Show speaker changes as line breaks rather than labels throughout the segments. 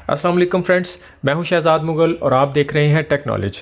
अस्सलाम वालेकुम फ्रेंड्स, मैं हूं शहजाद मुगल और आप देख रहे हैं टेक नॉलेज।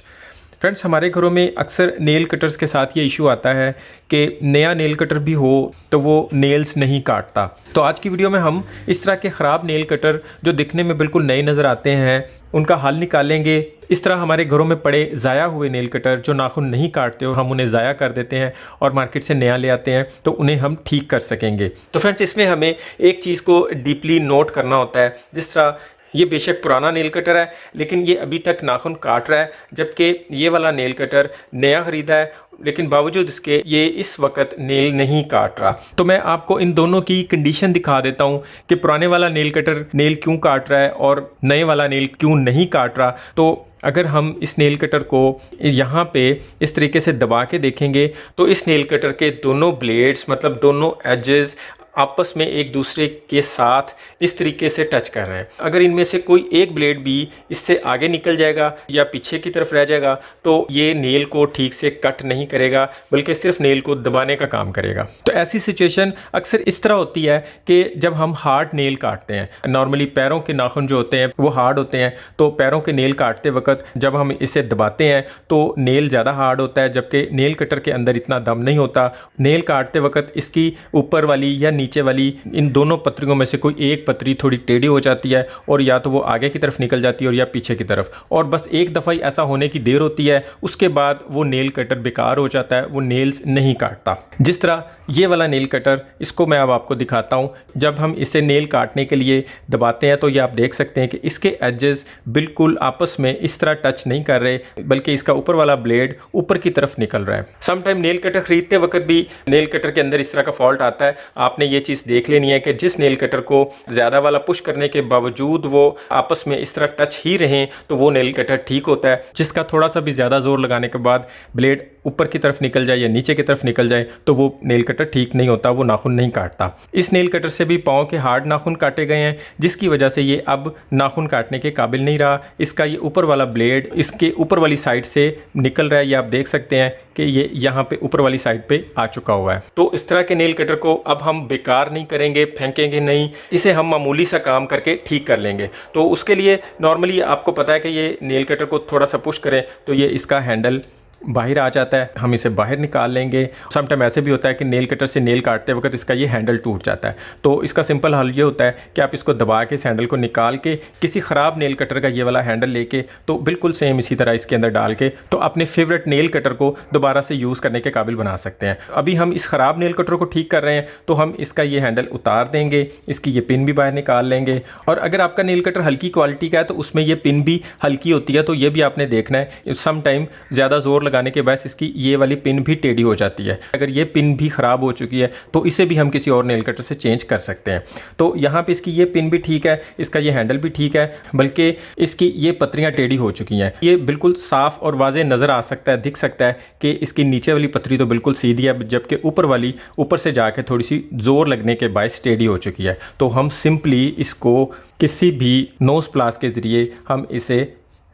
फ्रेंड्स, हमारे घरों में अक्सर नेल कटर्स के साथ ये इशू आता है कि नया नेल कटर भी हो तो वो नेल्स नहीं काटता। तो आज की वीडियो में हम इस तरह के ख़राब नेल कटर जो दिखने में बिल्कुल नए नज़र आते हैं उनका हल निकालेंगे। इस तरह हमारे घरों में पड़े ज़ाया हुए नेल कटर जो नाखून नहीं काटते और हम उन्हें ज़ाया कर देते हैं और मार्केट से नया ले आते हैं तो उन्हें हम ठीक कर सकेंगे। तो फ्रेंड्स, इसमें हमें एक चीज़ को डीपली नोट करना होता है। जिस तरह ये बेशक पुराना नेल कटर है लेकिन ये अभी तक नाखून काट रहा है, जबकि ये वाला नेल कटर नया ख़रीदा है लेकिन बावजूद इसके ये इस वक्त नेल नहीं काट रहा। तो मैं आपको इन दोनों की कंडीशन दिखा देता हूँ कि पुराने वाला नेल कटर नेल क्यों काट रहा है और नए वाला नेल क्यों नहीं काट रहा। तो अगर हम इस नेल कटर को यहाँ पे इस तरीके से दबा के देखेंगे तो इस नेल कटर के दोनों ब्लेड्स मतलब दोनों एजेस आपस में एक दूसरे के साथ इस तरीके से टच कर रहे हैं। अगर इनमें से कोई एक ब्लेड भी इससे आगे निकल जाएगा या पीछे की तरफ रह जाएगा तो ये नेल को ठीक से कट नहीं करेगा बल्कि सिर्फ नेल को दबाने का काम करेगा। तो ऐसी सिचुएशन अक्सर इस तरह होती है कि जब हम हार्ड नेल काटते हैं, नॉर्मली पैरों के नाखून जो होते हैं वो हार्ड होते हैं, तो पैरों के नेल काटते वक्त जब हम इसे दबाते हैं तो नेल ज़्यादा हार्ड होता है, जबकि नेल कटर के अंदर इतना दम नहीं होता। नेल काटते वक्त इसकी ऊपर वाली या नीचे वाली इन दोनों पत्रियों में से कोई एक पतरी थोड़ी टेढ़ी हो जाती है और या तो वो आगे की तरफ निकल जाती है और या पीछे की तरफ, और बस एक दफ़ा ही ऐसा होने की देर होती है, उसके बाद वो नेल कटर बेकार हो जाता है, वो नेल्स नहीं काटता। जिस तरह ये वाला नेल कटर, इसको मैं अब आपको दिखाता हूँ। जब हम इसे नेल काटने के लिए दबाते हैं तो ये आप देख सकते हैं कि इसके एजेस बिल्कुल आपस में इस तरह टच नहीं कर रहे बल्कि इसका ऊपर वाला ब्लेड ऊपर की तरफ निकल रहा है। समटाइम नेल कटर खरीदते वक्त भी नेल कटर के अंदर इस तरह का फॉल्ट आता है। आपने ये चीज़ देख लेनी है कि जिस नेल कटर को ज़्यादा वाला पुश करने के बावजूद वो आपस में इस तरह टच ही रहें तो वो नेल कटर ठीक होता है। जिसका थोड़ा सा भी ज़्यादा जोर लगाने के बाद ब्लेड ऊपर की तरफ निकल जाए या नीचे की तरफ निकल जाए तो वो नेल कटर ठीक नहीं होता, वो नाखून नहीं काटता। इस नेल कटर से भी पाँव के हार्ड नाखून काटे गए हैं जिसकी वजह से ये अब नाखून काटने के काबिल नहीं रहा। इसका ये ऊपर वाला ब्लेड इसके ऊपर वाली साइड से निकल रहा है, ये आप देख सकते हैं कि ये यहाँ पे ऊपर वाली साइड पे आ चुका हुआ है। तो इस तरह के नेल कटर को अब हम बेकार नहीं करेंगे, फेंकेंगे नहीं, इसे हम मामूली सा काम करके ठीक कर लेंगे। तो उसके लिए नॉर्मली आपको पता है कि ये नेल कटर को थोड़ा सा पुश करें तो ये इसका हैंडल बाहर आ जाता है, हम इसे बाहर निकाल लेंगे। समटाइम ऐसे भी होता है कि नेल कटर से नेल काटते वक्त इसका ये हैंडल टूट जाता है, तो इसका सिंपल हल ये होता है कि आप इसको दबा के इस हैंडल को निकाल के किसी ख़राब नेल कटर का ये वाला हैंडल लेके तो बिल्कुल सेम इसी तरह इसके अंदर डाल के तो अपने फेवरेट नेल कटर को दोबारा से यूज़ करने के काबिल बना सकते हैं। अभी हम इस ख़राब नेल कटर को ठीक कर रहे हैं तो हम इसका ये हैंडल उतार देंगे, इसकी ये पिन भी बाहर निकाल लेंगे। और अगर आपका नेल कटर हल्की क्वालिटी का है तो उसमें ये पिन भी हल्की होती है, तो ये भी आपने देखना है। समटाइम ज़्यादा जोर लगाने के बाद इसकी ये वाली पिन भी टेढ़ी हो जाती है। अगर ये पिन भी ख़राब हो चुकी है तो इसे भी हम किसी और नेल कटर से चेंज कर सकते हैं। तो यहाँ पे इसकी ये पिन भी ठीक है, इसका ये हैंडल भी ठीक है, बल्कि इसकी ये पत्रियाँ टेढ़ी हो चुकी हैं। ये बिल्कुल साफ़ और वाज़े नज़र आ सकता है, दिख सकता है कि इसकी नीचे वाली पतरी तो बिल्कुल सीधी है जबकि ऊपर वाली ऊपर से जाके थोड़ी सी ज़ोर लगने के बायस टेढ़ी हो चुकी है। तो हम सिंपली इसको किसी भी नोज़ प्लास के ज़रिए हम इसे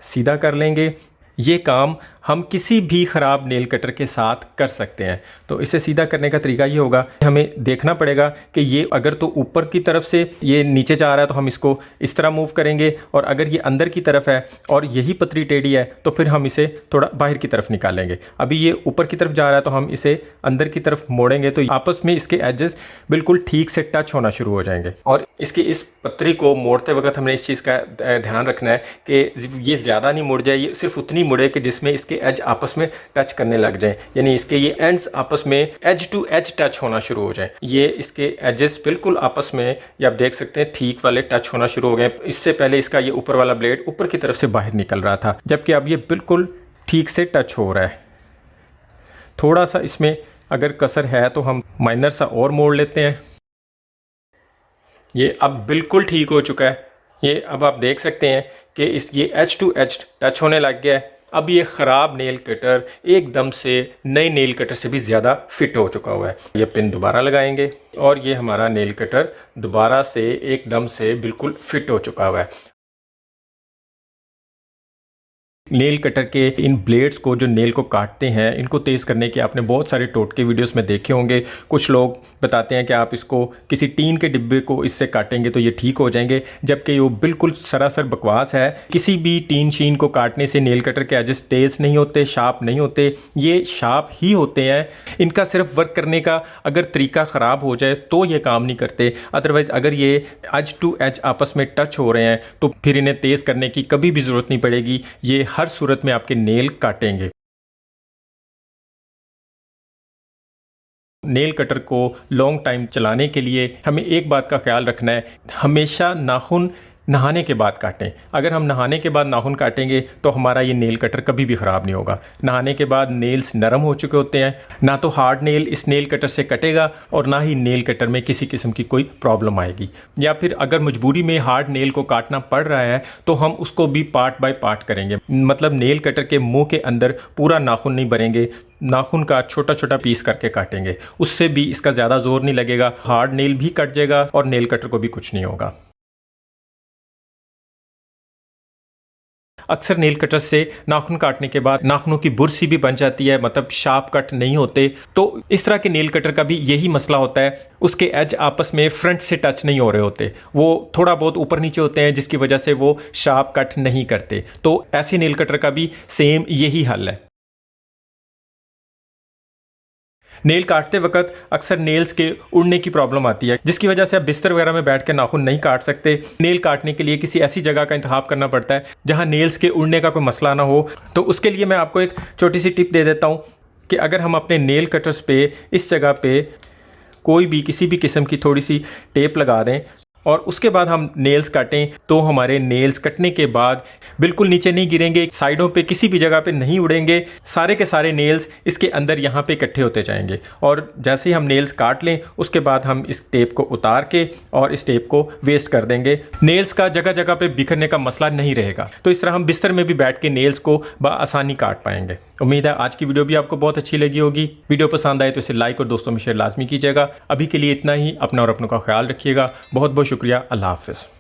सीधा कर लेंगे। ये काम हम किसी भी ख़राब नेल कटर के साथ कर सकते हैं। तो इसे सीधा करने का तरीका ये होगा, हमें देखना पड़ेगा कि ये अगर तो ऊपर की तरफ से ये नीचे जा रहा है तो हम इसको इस तरह मूव करेंगे, और अगर ये अंदर की तरफ है और यही पतरी टेढ़ी है तो फिर हम इसे थोड़ा बाहर की तरफ निकालेंगे। अभी ये ऊपर की तरफ जा रहा है तो हम इसे अंदर की तरफ मोड़ेंगे तो आपस में इसके एजेस बिल्कुल ठीक से टच होना शुरू हो जाएंगे। और इसकी इस पतरी को मोड़ते वक्त हमने इस चीज़ का ध्यान रखना है कि ये ज़्यादा नहीं मुड़ जाए, ये सिर्फ उतनी मुड़े कि जिसमें इसके एज आपस में टच करने लग जाएं, यानी इसके ये एंड्स आपस में एज टू एज टच होना शुरू हो जाए। ये इसके एजेस बिल्कुल आपस में, ये आप देख सकते हैं, ठीक वाले टच होना शुरू हो गए। इससे पहले इसका ये ऊपर वाला ब्लेड ऊपर की तरफ से बाहर निकल रहा था, जबकि अब ये बिल्कुल ठीक से टच हो रहा है। थोड़ा सा इसमें अगर कसर है तो हम माइनर सा और मोड़ लेते हैं। ये अब बिल्कुल ठीक हो चुका है। ये अब आप देख सकते हैं कि ये एज टू एज टच होने लग गया है। अब ये ख़राब नेल कटर एकदम से नए नेल कटर से भी ज़्यादा फिट हो चुका हुआ है। ये पिन दोबारा लगाएंगे और ये हमारा नेल कटर दोबारा से एकदम से बिल्कुल फिट हो चुका हुआ है। नेल कटर के इन ब्लेड्स को जो नेल को काटते हैं इनको तेज़ करने के आपने बहुत सारे टोटके वीडियोस में देखे होंगे। कुछ लोग बताते हैं कि आप इसको किसी टीन के डिब्बे को इससे काटेंगे तो ये ठीक हो जाएंगे, जबकि वो बिल्कुल सरासर बकवास है। किसी भी टीन शीन को काटने से नेल कटर के एजेस तेज़ नहीं होते, शार्प नहीं होते, ये शार्प ही होते हैं। इनका सिर्फ वर्क करने का अगर तरीका ख़राब हो जाए तो ये काम नहीं करते, अदरवाइज़ अगर ये एज टू एज आपस में टच हो रहे हैं तो फिर इन्हें तेज़ करने की कभी भी ज़रूरत नहीं पड़ेगी, ये हर सूरत में आपके नेल काटेंगे। नेल कटर को लॉन्ग टाइम चलाने के लिए हमें एक बात का ख्याल रखना है, हमेशा नाखून नहाने के बाद काटें। अगर हम नहाने के बाद नाखून काटेंगे तो हमारा ये नेल कटर कभी भी ख़राब नहीं होगा। नहाने के बाद नेल्स नरम हो चुके होते हैं, ना तो हार्ड नेल इस नेल कटर से कटेगा और ना ही नेल कटर में किसी किस्म की कोई प्रॉब्लम आएगी। या फिर अगर मजबूरी में हार्ड नेल को काटना पड़ रहा है तो हम उसको भी पार्ट बाय पार्ट करेंगे, मतलब नेल कटर के मुंह के अंदर पूरा नाखून नहीं भरेंगे, नाखून का छोटा छोटा पीस करके काटेंगे। उससे भी इसका ज़्यादा जोर नहीं लगेगा, हार्ड नेल भी कट जाएगा और नेल कटर को भी कुछ नहीं होगा। अक्सर नेल कटर से नाखून काटने के बाद नाखूनों की बुर्सी भी बन जाती है, मतलब शार्प कट नहीं होते। तो इस तरह के नेल कटर का भी यही मसला होता है, उसके एज आपस में फ्रंट से टच नहीं हो रहे होते, वो थोड़ा बहुत ऊपर नीचे होते हैं जिसकी वजह से वो शार्प कट नहीं करते। तो ऐसे नेल कटर का भी सेम यही हल है। नेल काटते वक्त अक्सर नेल्स के उड़ने की प्रॉब्लम आती है, जिसकी वजह से आप बिस्तर वगैरह में बैठ के नाखून नहीं काट सकते। नेल काटने के लिए किसी ऐसी जगह का इंतखाब करना पड़ता है जहां नेल्स के उड़ने का कोई मसला ना हो। तो उसके लिए मैं आपको एक छोटी सी टिप दे देता हूं कि अगर हम अपने नेल कटर्स पे इस जगह पे कोई भी किसी भी किस्म की थोड़ी सी टेप लगा दें और उसके बाद हम नेल्स काटें तो हमारे नेल्स कटने के बाद बिल्कुल नीचे नहीं गिरेंगे, साइडों पे किसी भी जगह पे नहीं उड़ेंगे, सारे के सारे नेल्स इसके अंदर यहाँ पे इकट्ठे होते जाएंगे। और जैसे ही हम नेल्स काट लें उसके बाद हम इस टेप को उतार के और इस टेप को वेस्ट कर देंगे। नेल्स का जगह जगह पे बिखरने का मसला नहीं रहेगा। तो इस तरह हम बिस्तर में भी बैठ के नेल्स को बआसानी काट पाएंगे। उम्मीद है आज की वीडियो भी आपको बहुत अच्छी लगी होगी। वीडियो पसंद आए तो इसे लाइक और दोस्तों में शेयर लाजमी कीजिएगा। अभी के लिए इतना ही। अपना और अपनों का ख्याल रखिएगा। बहुत बहुत शुक्रिया। अल्लाह हाफ़िज़।